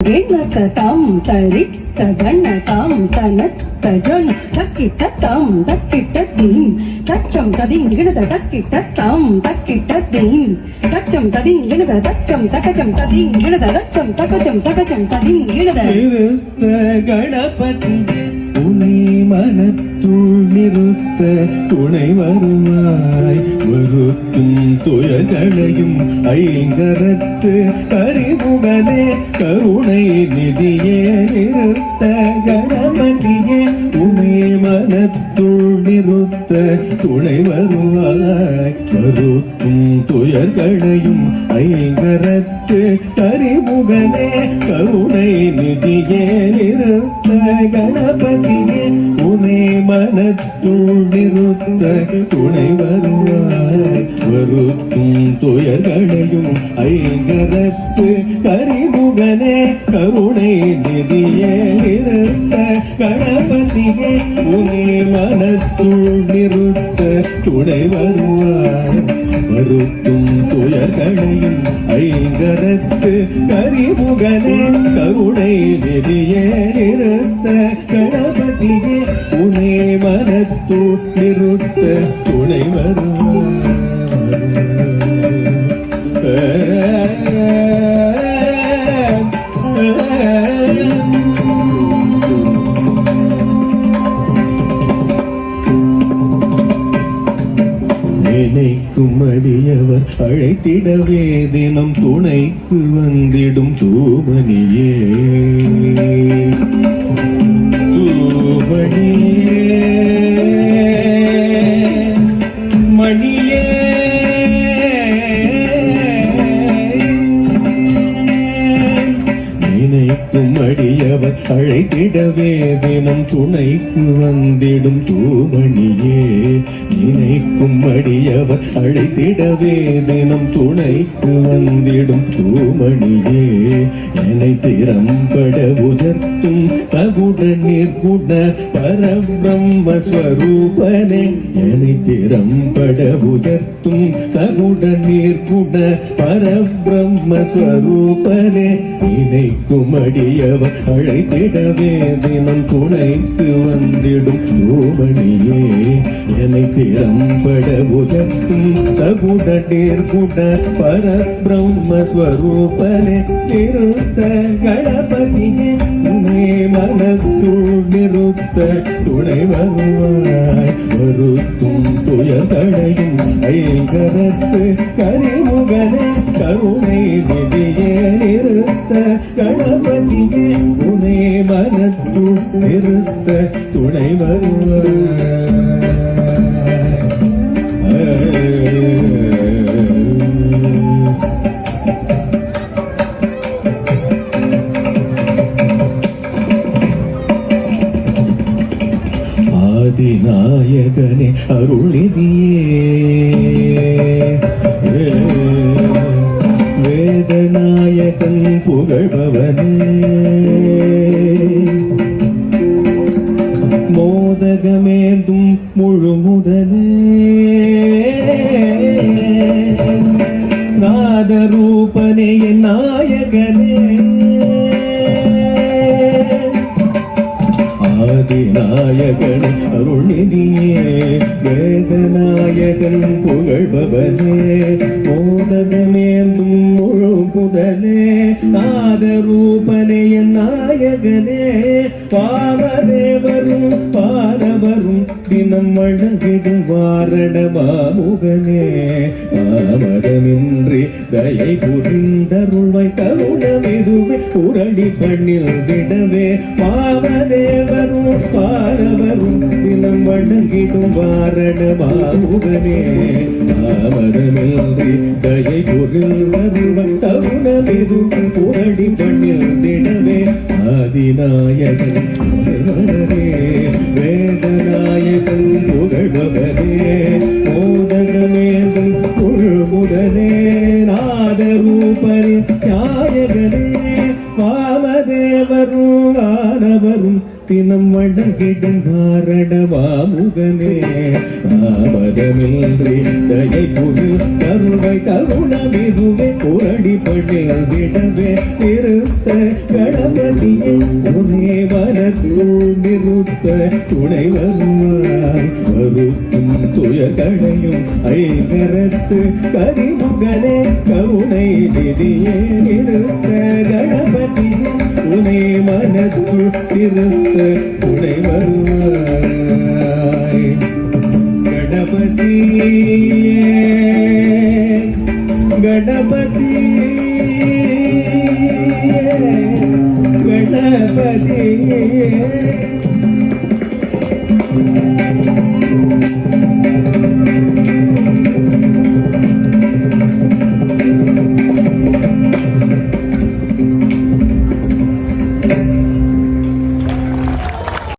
गिणकतां तरिक्तगणतां तनत्तजन तक्किटतां तक्किटतीं तच्चं तदिं गिणत तक्किटतां तक्किटतीं तच्चं तदिं गिणत तच्चं तकचं तदिं गिणत तच्चं तकचं तदिं गिणत गणपति உனை மனத்துள் நிறுத்த துணை வருவாய் வருத்தும் துயர்களையும் ஐங்கரத்து கரிமுகனே கருணை நிதியே நிறுத்த கணபதியே உனை மனத்துள் நிறுத்த துணை வருவாய் வருத்தும் துயர்களையும் ஐங்கரத்து கரிமுகனே கருணை நிதியே நிறுத்த கணபதி உனை மனத்துள் நிறுத்த துணை வருவாய் வருத்தும் துயர்களையும் ஐங்கரத்து கரிமுகனே கருணை நிதியே நிறுத்த கணபதியே உனை மனத்துள் நிறுத்த துணை வருவாய் வருத்தும் துயர்களையும் ஐங்கரத்து கரிமுகனே கருணை நிதியே நிறுத்த கணபதியே உனை மனத்துள் நிறுத்த துணை வருவாய் நினைக்கும் அடியவர் அழைத்திடவே தினம் துணைக்கு வந்திடும் தூமணியே மணியே நினைக்கும் அடியவர் அழைத்திடவே தினம் துணைக்கு வந்திடும் தூமணியே நினைக்கும் அடியவர் அழைத்திடவே தினம் துணைக்கு வந்திடும் தூமணியே என்னை திறம்பட உதர்த்தும் சகுட நிர்குண பரபிரம்மஸ்வரூபனே என்னை திறம்பட உதர்த்தும் சகுட நிர்குண பரபிரம்மஸ்வரூபனே நினைக்கும் அடியவர் அழைத்திடவே தினம் துணைக்கு வந்திடும் தூமணியே என்னை திறம்பட உதர்த்தும் சகுட நிர்குண பரபிரம்மஸ்வரூபனே நிறுத்த கணபதியே உனை மனத்துள் நிறுத்த துணை வருவாய் வருத்தும் துயர்களையும் ஐங்கரத்து கரிமுகனே கருணை நிதியே நிறுத்த கணபதியே உனை மனத்துள் நிறுத்த துணை வருவாய் ஆதிநாயகனே அருள்நிதியே வேதநாயகன் புகழ்பவனே மோதகமேந்தும் முழுமுதலே நாதரூபனே என் நாயகனே ஆதிநாயகன் அருள்நிதியே வேதநாயகன் புகழ்பவனே மோதகமேந்தும் முழு முதலே நாதரூபனே என் நாயகனே பாவதேவரும் பாரவரும் தினம் வழங்கிடும் வாரண மாமுகனே தாமதமின்றி தயை புரிந்தருள்வாய் கருணமிடுவே புரளி பண்ணில் விடவே பாவதேவரும் பாரவரும் தினம் வழங்கிடும் வாரண மாமுகனே தாமதமின்றி தயை புரிந்தருள்வாய் கருணமிடுவே புரளி பண்ணில் விடவே ஆதிநாயகன் வேதநாயகன் புகழ்பவனே மோதகமேதும் முழுமுதலே நாதரூபனே நாயகனே வாமதேவரும் ஆனவரும் தினம் வணங்கிடும் காரணமாமுகனே ஆமதமின்றி தயை புது கருவை கருணமிகுவே புரடி பண்ணில் விடவே நிறுத்த கணபதியை உனே வரத்துள் நிறுத்த துணை வருவாய் வருத்தும் துயர்களையும் ஐங்கரத்து கரிமுகனே கருணை நிதியே நிறுத்த கணபதியை உனை மனத்துள் நிறுத்த துணை வருவாய் கணபதியே கணபதியே கணபதியே